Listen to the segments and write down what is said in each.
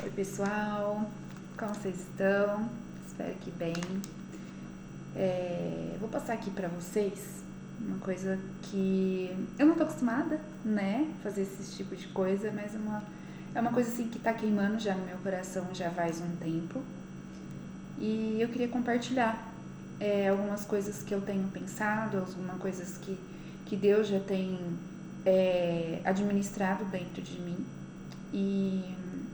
Oi pessoal, como vocês estão? Espero que bem. Vou passar aqui pra vocês uma coisa que eu não tô acostumada, né? Fazer esse tipo de coisa, mas é uma coisa assim que tá queimando já no meu coração já faz um tempo. E eu queria compartilhar algumas coisas que eu tenho pensado, algumas coisas que Deus já tem administrado dentro de mim. E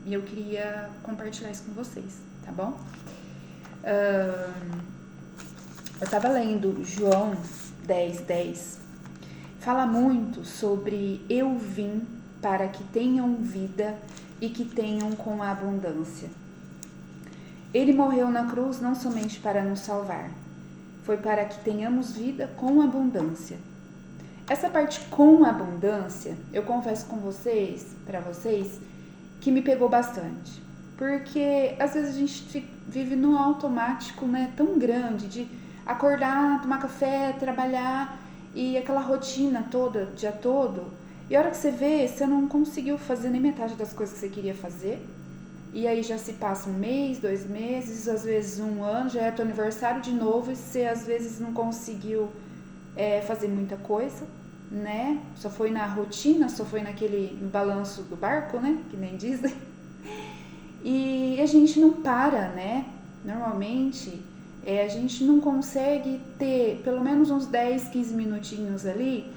eu queria compartilhar isso com vocês, tá bom? Eu tava lendo João 10:10. Fala muito sobre eu vim para que tenham vida e que tenham com abundância. Ele morreu na cruz não somente para nos salvar, foi para que tenhamos vida com abundância. Essa parte com abundância, eu confesso para vocês, que me pegou bastante. Porque às vezes a gente vive num automático, né, tão grande de acordar, tomar café, trabalhar e aquela rotina toda, o dia todo. E a hora que você vê, você não conseguiu fazer nem metade das coisas que você queria fazer. E aí já se passa um mês, 2 meses, às vezes um ano, já é teu aniversário de novo e você às vezes não conseguiu fazer muita coisa, né? Só foi na rotina, só foi no balanço do barco, né? Que nem dizem. E a gente não para, né? Normalmente a gente não consegue ter pelo menos uns 10, 15 minutinhos ali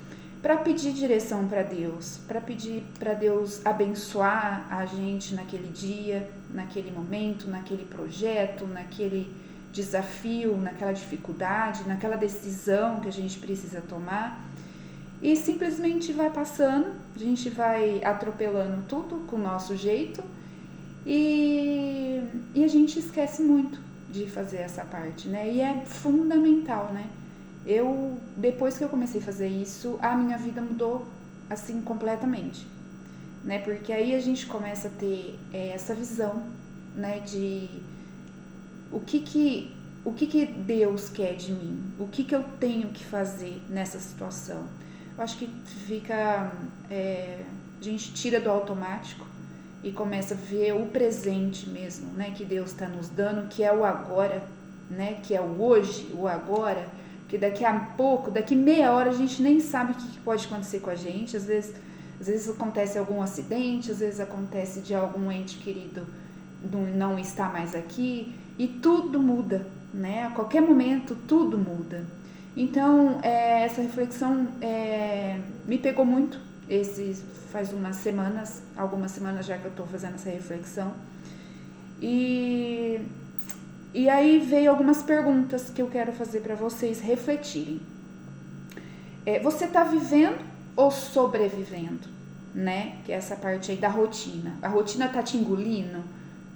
para pedir direção para Deus, para pedir para Deus abençoar a gente naquele dia, naquele momento, naquele projeto, naquele desafio, naquela dificuldade, naquela decisão que a gente precisa tomar. E simplesmente vai passando, a gente vai atropelando tudo com o nosso jeito e a gente esquece muito de fazer essa parte, né? E é fundamental, né? Depois que eu comecei a fazer isso, a minha vida mudou, assim, completamente, né? Porque aí a gente começa a ter essa visão, né? De o que Deus quer de mim, o que eu tenho que fazer nessa situação. Eu acho que a gente tira do automático e começa a ver o presente mesmo, né? Que Deus está nos dando, que é o agora, né? Que é o hoje, o agora. Que daqui a pouco, daqui meia hora, a gente nem sabe o que pode acontecer com a gente. Às vezes acontece algum acidente, às vezes acontece de algum ente querido não estar mais aqui. E tudo muda, né? A qualquer momento, tudo muda. Então, essa reflexão me pegou muito. Faz algumas semanas já que eu estou fazendo essa reflexão. E aí veio algumas perguntas que eu quero fazer para vocês refletirem. Você está vivendo ou sobrevivendo, né? Que é essa parte aí da rotina. A rotina está te engolindo,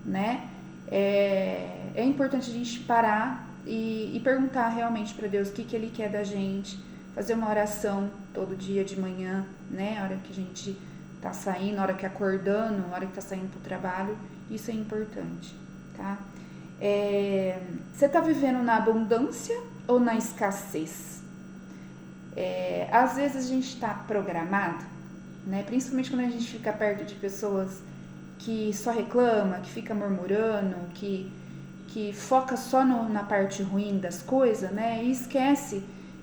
né? É importante a gente parar e perguntar realmente para Deus o que Ele quer da gente. Fazer uma oração todo dia de manhã, né? A hora que a gente tá saindo, a hora que acordando, a hora que tá saindo pro trabalho. Isso é importante, tá? Você tá vivendo na abundância ou na escassez? Às vezes a gente tá programado, né? Principalmente quando a gente fica perto de pessoas que só reclama, que fica murmurando, que foca só na parte ruim das coisas, né? E esquece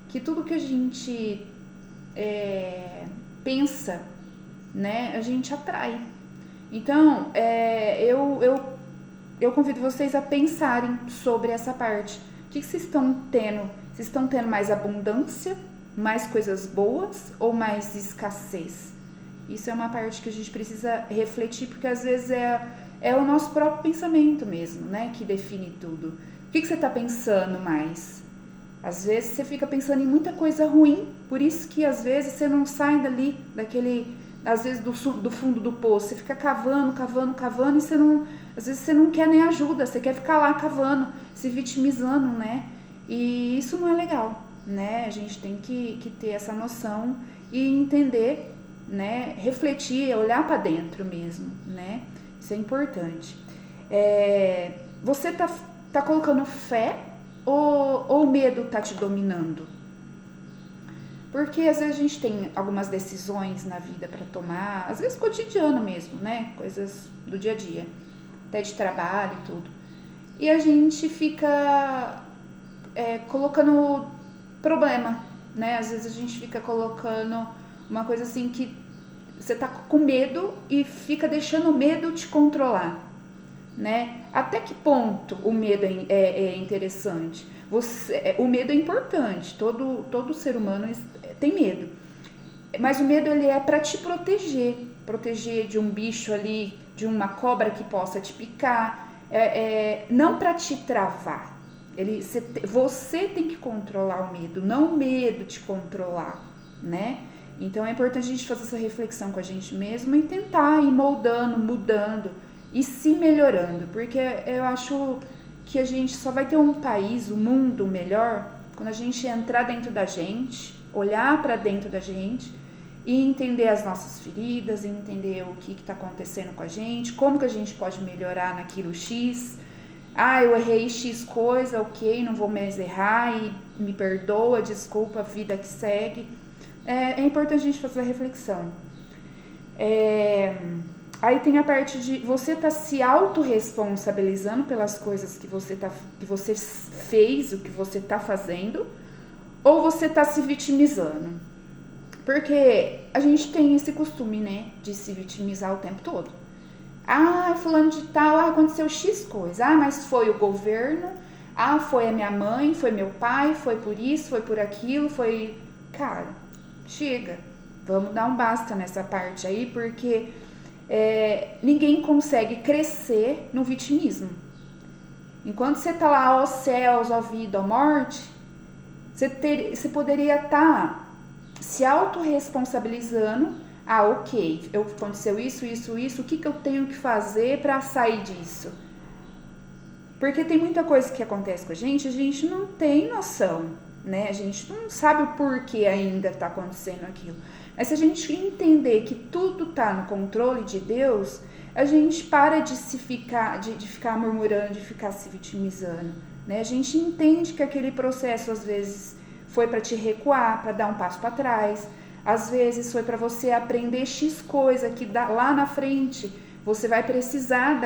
que tudo que a gente pensa, né, a gente atrai. Então, eu convido vocês a pensarem sobre essa parte. O que vocês estão tendo? Vocês estão tendo mais abundância, mais coisas boas ou mais escassez? Isso é uma parte que a gente precisa refletir, porque às vezes é o nosso próprio pensamento mesmo, né, que define tudo. O que você está pensando mais? Às vezes você fica pensando em muita coisa ruim, por isso que às vezes você não sai às vezes do fundo do poço, você fica cavando e às vezes você não quer nem ajuda, você quer ficar lá cavando, se vitimizando, né? E isso não é legal, né? A gente tem que ter essa noção e entender, né? Refletir, olhar para dentro mesmo, né? Isso é importante. Você tá colocando fé ou o medo tá te dominando? Porque às vezes a gente tem algumas decisões na vida para tomar, às vezes cotidiano mesmo, né? Coisas do dia a dia. até de trabalho e tudo. E a gente fica colocando problema, né? Às vezes a gente fica colocando uma coisa assim que você tá com medo e fica deixando o medo te controlar, né? Até que ponto o medo é interessante? O medo é importante, todo ser humano tem medo. Mas o medo ele é para te proteger de um bicho ali, de uma cobra que possa te picar, não para te travar. Você tem que controlar o medo, não o medo te controlar, né? Então é importante a gente fazer essa reflexão com a gente mesmo e tentar ir moldando, mudando e se melhorando, porque eu acho que a gente só vai ter um país, um mundo melhor quando a gente entrar dentro da gente, olhar para dentro da gente e entender as nossas feridas, entender o que está acontecendo com a gente, como que a gente pode melhorar naquilo X. Eu errei X coisa, ok, não vou mais errar e me perdoa, desculpa, vida que segue. É importante a gente fazer a reflexão. Aí tem a parte de você tá se autorresponsabilizando pelas coisas que você fez, o que você tá fazendo, ou você tá se vitimizando. Porque a gente tem esse costume, né, de se vitimizar o tempo todo. Fulano de tal, aconteceu X coisa. Mas foi o governo, foi a minha mãe, foi meu pai, foi por isso, foi por aquilo, foi... Cara, chega, vamos dar um basta nessa parte aí, porque ninguém consegue crescer no vitimismo. Enquanto você tá lá, ó céus, ó vida, ó morte, você poderia estar se autorresponsabilizando. Ok, aconteceu isso, o que eu tenho que fazer para sair disso? Porque tem muita coisa que acontece com a gente não tem noção, né? A gente não sabe o porquê ainda tá acontecendo aquilo. Mas se a gente entender que tudo tá no controle de Deus, a gente para de ficar murmurando, de ficar se vitimizando, né? A gente entende que aquele processo às vezes foi para te recuar, para dar um passo para trás. Às vezes foi para você aprender X coisa que lá na frente você vai precisar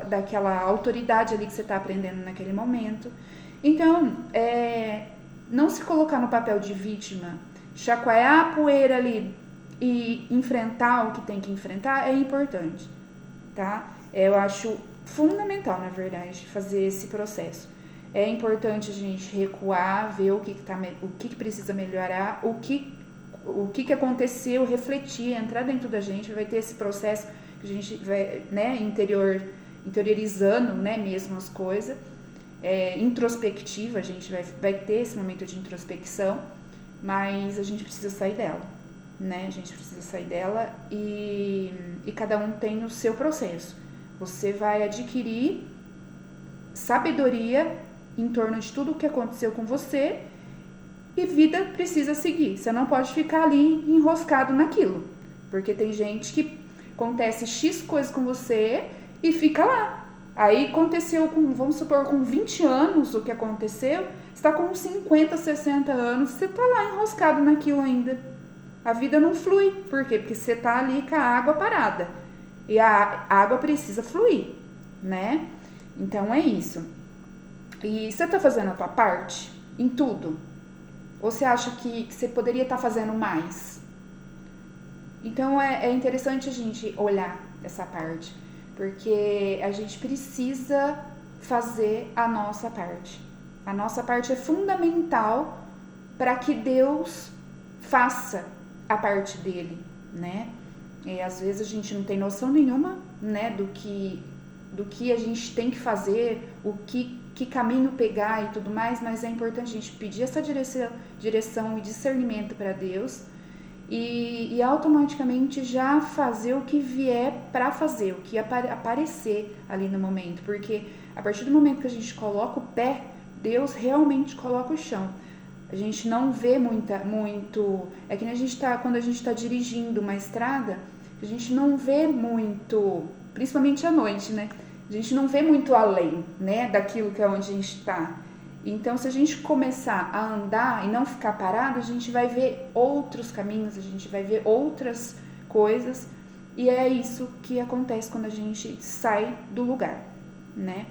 daquela autoridade ali que você está aprendendo naquele momento. Então, não se colocar no papel de vítima, chacoalhar a poeira ali e enfrentar o que tem que enfrentar é importante, tá? Eu acho fundamental, na verdade, fazer esse processo. É importante a gente recuar, ver o que precisa melhorar, o que aconteceu, refletir, entrar dentro da gente, vai ter esse processo que a gente vai, né, interiorizando, né, mesmo as coisas, introspectiva, a gente vai ter esse momento de introspecção, mas a gente precisa sair dela, né, a gente precisa sair dela e cada um tem o seu processo. Você vai adquirir sabedoria em torno de tudo o que aconteceu com você e vida precisa seguir. Você não pode ficar ali enroscado naquilo. Porque tem gente que acontece X coisas com você e fica lá. Aí aconteceu vamos supor, com 20 anos o que aconteceu, você tá com 50, 60 anos, você tá lá enroscado naquilo ainda. A vida não flui. Por quê? Porque você tá ali com a água parada. E a água precisa fluir, né? Então é isso. E você tá fazendo a tua parte em tudo? Ou você acha que você poderia estar fazendo mais? Então é interessante a gente olhar essa parte, porque a gente precisa fazer a nossa parte. A nossa parte é fundamental para que Deus faça a parte dele, né? E às vezes a gente não tem noção nenhuma, né, do que a gente tem que fazer, que caminho pegar e tudo mais, mas é importante a gente pedir essa direção e discernimento para Deus e automaticamente já fazer o que vier para fazer, o que aparecer ali no momento, porque a partir do momento que a gente coloca o pé, Deus realmente coloca o chão. A gente não vê muito, é que quando a gente tá dirigindo uma estrada, a gente não vê muito, principalmente à noite, né? A gente não vê muito além, né, daquilo que é onde a gente está. Então, se a gente começar a andar e não ficar parado, a gente vai ver outros caminhos, a gente vai ver outras coisas E é isso que acontece quando a gente sai do lugar, né?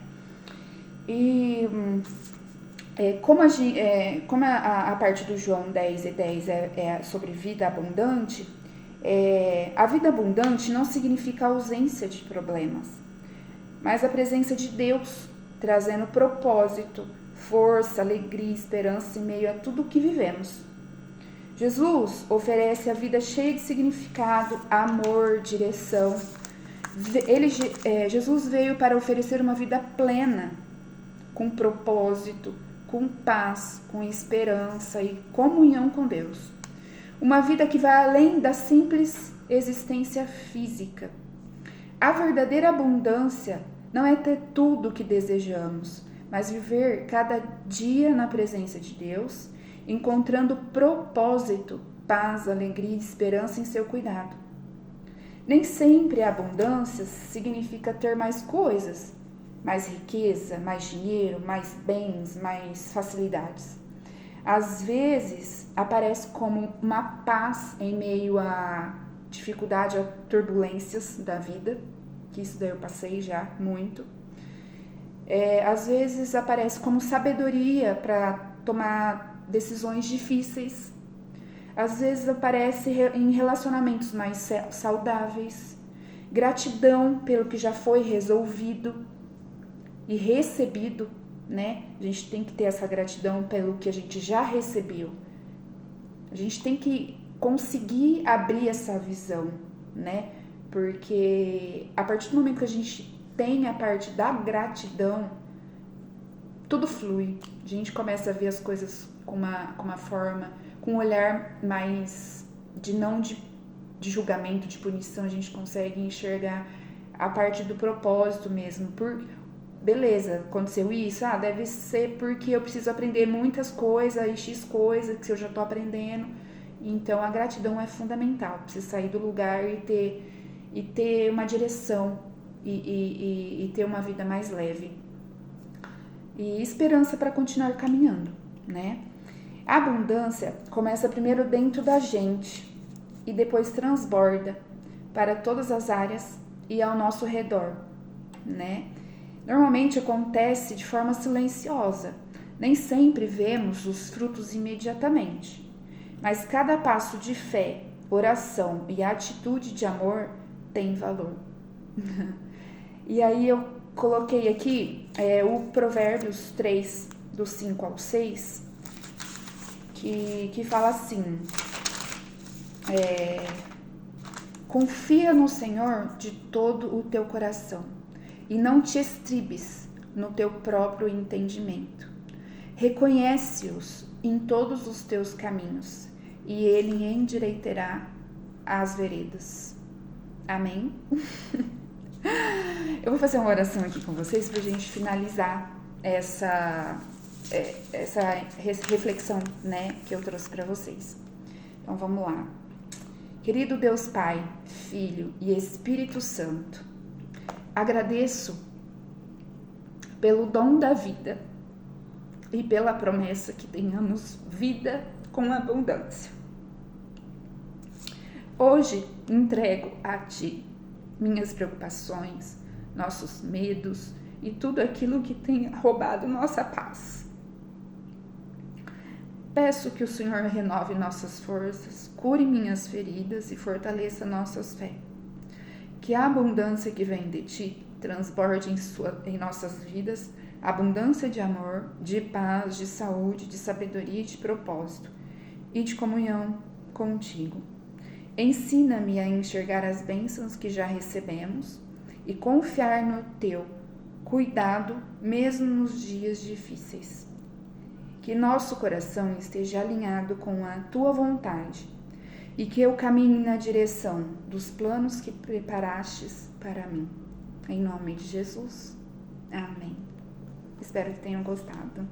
E como a parte do João 10:10 é sobre vida abundante, a vida abundante não significa ausência de problemas, mas a presença de Deus, trazendo propósito, força, alegria, esperança em meio a tudo o que vivemos. Jesus oferece a vida cheia de significado, amor, direção. Jesus veio para oferecer uma vida plena, com propósito, com paz, com esperança e comunhão com Deus. Uma vida que vai além da simples existência física. A verdadeira abundância não é ter tudo o que desejamos, mas viver cada dia na presença de Deus, encontrando propósito, paz, alegria e esperança em seu cuidado. Nem sempre a abundância significa ter mais coisas, mais riqueza, mais dinheiro, mais bens, mais facilidades. Às vezes aparece como uma paz em meio à dificuldade, a turbulências da vida, que isso daí eu passei já muito. Às vezes aparece como sabedoria para tomar decisões difíceis. Às vezes aparece em relacionamentos mais saudáveis, gratidão pelo que já foi resolvido e recebido, né? A gente tem que ter essa gratidão pelo que a gente já recebeu. A gente tem que conseguir abrir essa visão, né? Porque a partir do momento que a gente tem a parte da gratidão, tudo flui. A gente começa a ver as coisas com uma forma, com um olhar mais de julgamento, de punição. A gente consegue enxergar a parte do propósito mesmo. Beleza, aconteceu isso, deve ser porque eu preciso aprender muitas coisas e X coisas que eu já tô aprendendo. Então a gratidão é fundamental para você sair do lugar e ter uma direção e ter uma vida mais leve. E esperança para continuar caminhando, né? A abundância começa primeiro dentro da gente e depois transborda para todas as áreas e ao nosso redor, né? Normalmente acontece de forma silenciosa, nem sempre vemos os frutos imediatamente, mas cada passo de fé, oração e atitude de amor tem valor. E aí eu coloquei aqui o Provérbios 3, do 5 ao 6, que fala assim: confia no Senhor de todo o teu coração e não te estribes no teu próprio entendimento. Reconhece-os em todos os teus caminhos e ele endireitará as veredas. Amém? Eu vou fazer uma oração aqui com vocês para a gente finalizar essa reflexão, né, que eu trouxe para vocês. Então vamos lá. Querido Deus Pai, Filho e Espírito Santo, agradeço pelo dom da vida e pela promessa que tenhamos vida com abundância. Hoje entrego a Ti minhas preocupações, nossos medos e tudo aquilo que tem roubado nossa paz. Peço que o Senhor renove nossas forças, cure minhas feridas e fortaleça nossas fé. Que a abundância que vem de Ti transborde em nossas vidas abundância de amor, de paz, de saúde, de sabedoria e de propósito e de comunhão contigo. Ensina-me a enxergar as bênçãos que já recebemos e confiar no Teu cuidado mesmo nos dias difíceis. Que nosso coração esteja alinhado com a Tua vontade e que eu caminhe na direção dos planos que preparastes para mim. Em nome de Jesus. Amém. Espero que tenham gostado.